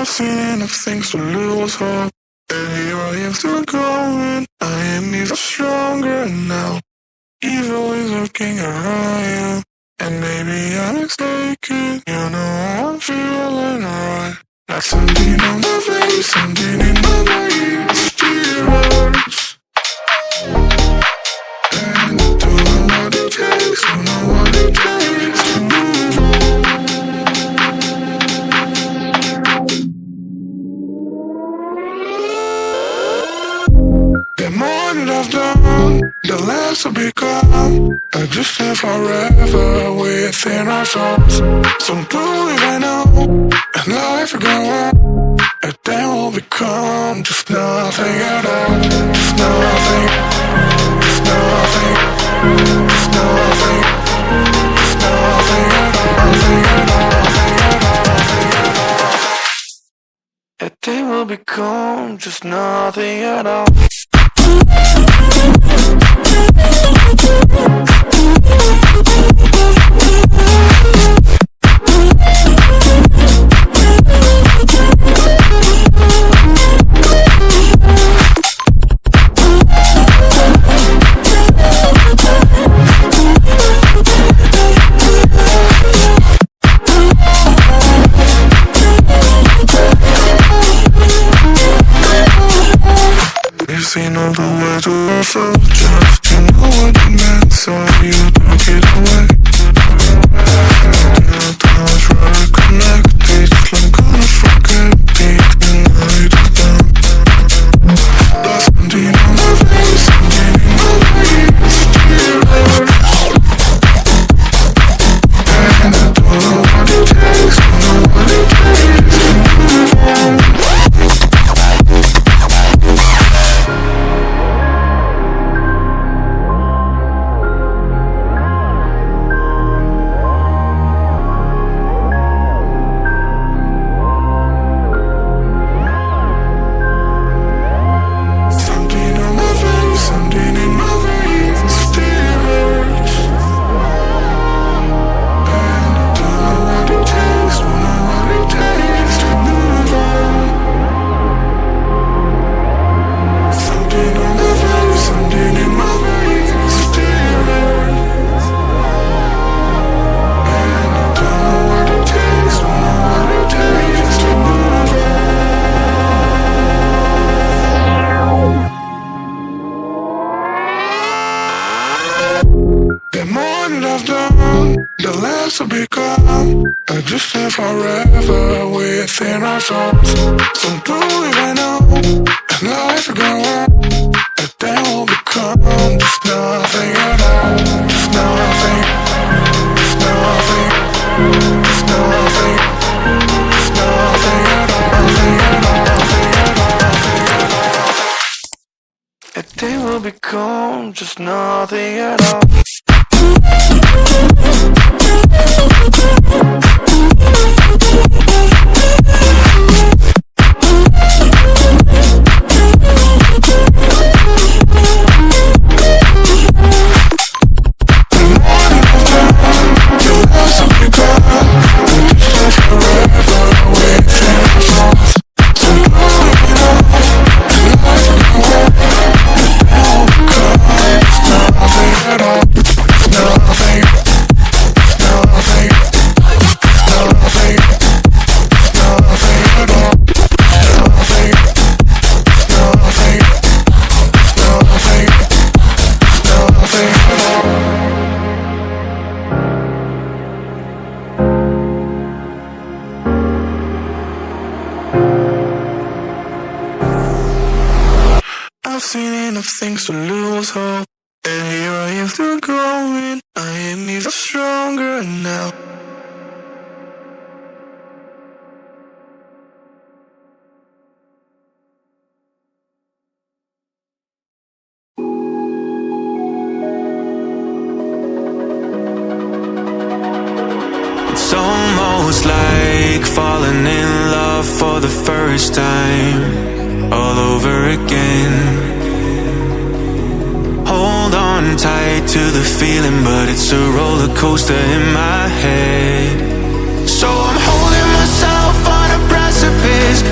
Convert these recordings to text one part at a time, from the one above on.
seen enough things to lose hope, and here I am still going. I am even stronger now. Evil is looking around, and maybe I'm mistaken. You know I'm feeling right. Like something on my face, something in my mind still hurts. And I don't know what it takes, don't know what it takes to move on. The more that I've done, the less I become. I just live forever within our souls. Some believe I know, and life will go on, and then we'll become just nothing at all. Just nothing, just nothing, just nothing, just nothing at all, nothing at all, nothing at all, nothing at all. And then we'll become just nothing at all. Seen all the way to yourself, just to know what it meant, so you took it away. Now I try to connect it, I'm gonna forget it, and I just don't. There's something on my face, something in my veins, still hurts. And I don't know what it takes, don't know what it takes to move on. The more that I've done, the less I become. I just live forever within our souls. Some believe I know, and life will go on, and then we'll become just nothing at all. Just nothing, just nothing, just nothing, just nothing at all, nothing at all, nothing at all, nothing at all. And then we'll become just nothing at all. I've seen enough things to lose hope, and here I am still going. I am even stronger now. It's almost like falling in love for the first time, all over again. Hold on tight to the feeling, but it's a roller coaster in my head. So I'm holding myself on a precipice,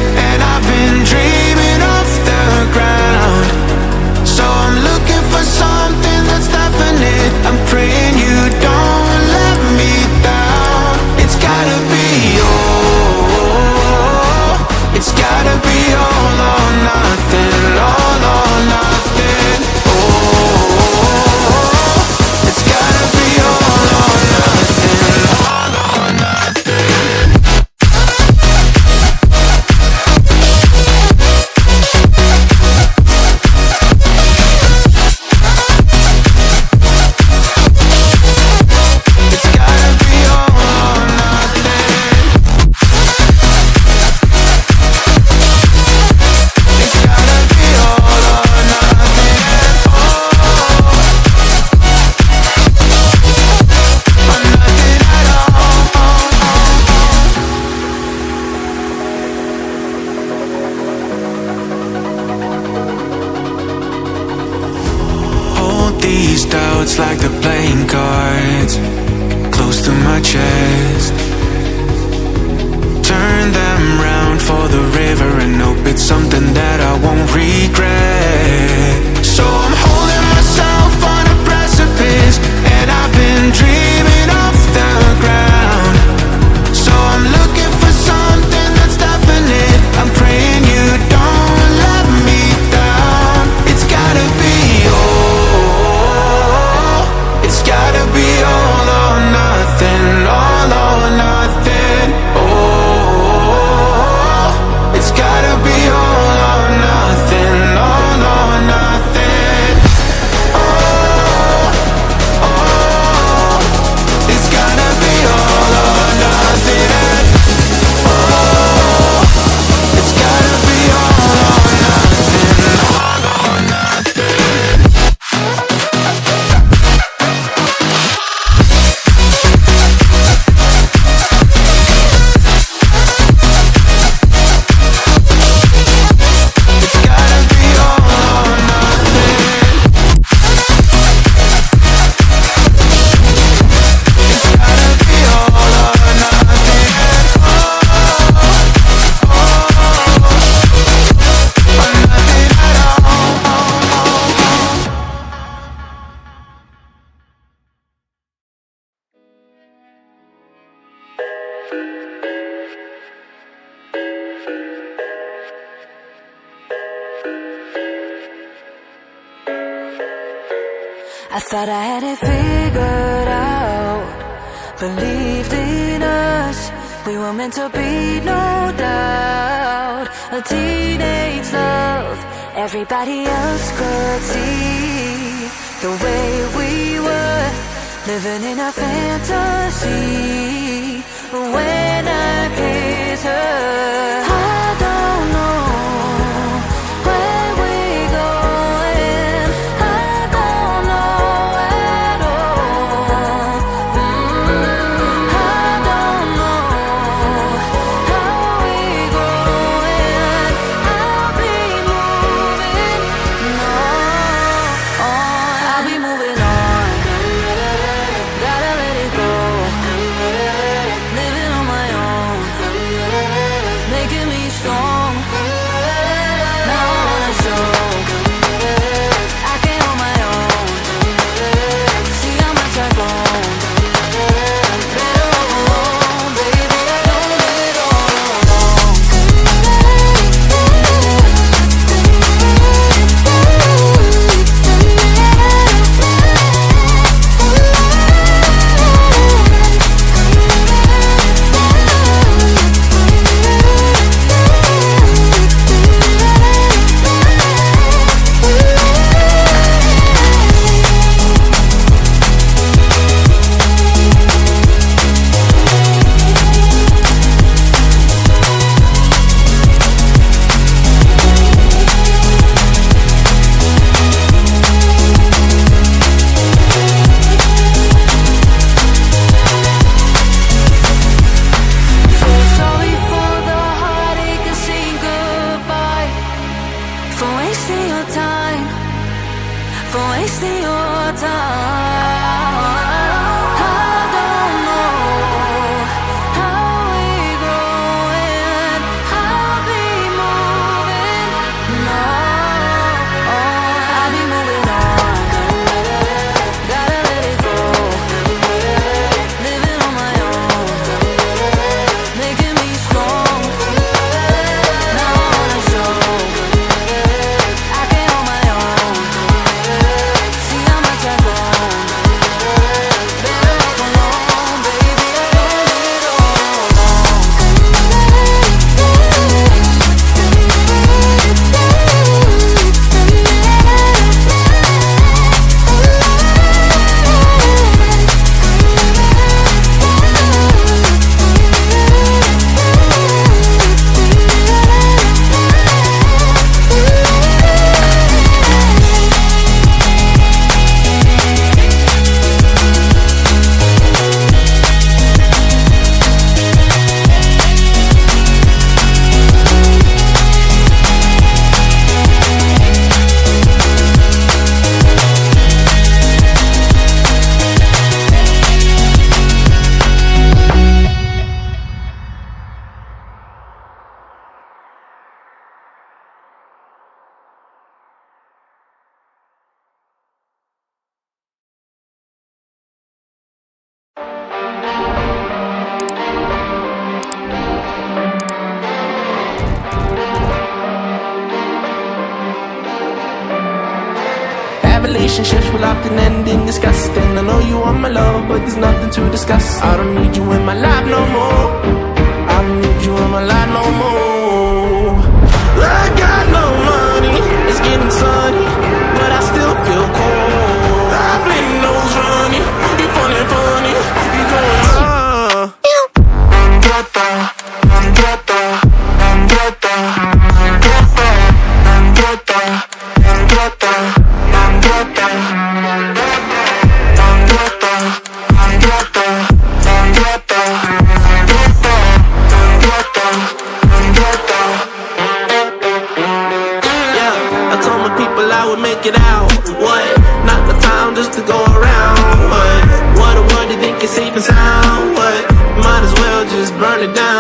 thoughts like the playing cards close to my chest. Turn them round for the river and hope it's something that I won't regret. So I'm holding myself on a precipice, and I've been dreaming off the ground. So I'm looking for something that's definite. I'm praying you don't let me down. It's gotta be all. It's gotta be all or nothing. All or nothing. Oh, it's gotta be all or nothing. All or nothing. Oh, oh, it's gotta be all or nothing. Oh, it's gotta be all or nothing. All or nothing. It's gotta be all or nothing. It's gotta be all or nothing. Oh, or nothing at all. I thought I had it figured out, believed in us, we were meant to be, no doubt. A teenage love, everybody else could see the way we were, living in a fantasy. When I kiss her, I don't know where we're going. I don't know at all. I don't know how we're going. I'll be moving on. I'll be moving on. Gotta let it go. Living on my own, making me strong. Now I wanna show I can hold my own. See how much I've grown. Better off alone, baby. Don't live it all alone. So sorry for the heartache and saying goodbye, for wasting your time, for wasting your time. I don't know how we're growing. I'll be moving on. I'll be moving on. Gotta let it go. Living on my own, making me strong. Now I wanna show I can hold my own. See how much I've grown. relationships will often end in disgust. And I know you want my love, but there's nothing to discuss. I don't need you in my life no more. I don't need you in my life no more. I got no money, it's getting sunny, but I still feel cold. I've been nose running, you funny, you going it out, what? Not the time just to go around, what? What do you think is safe and sound, what? Might as well just burn it down.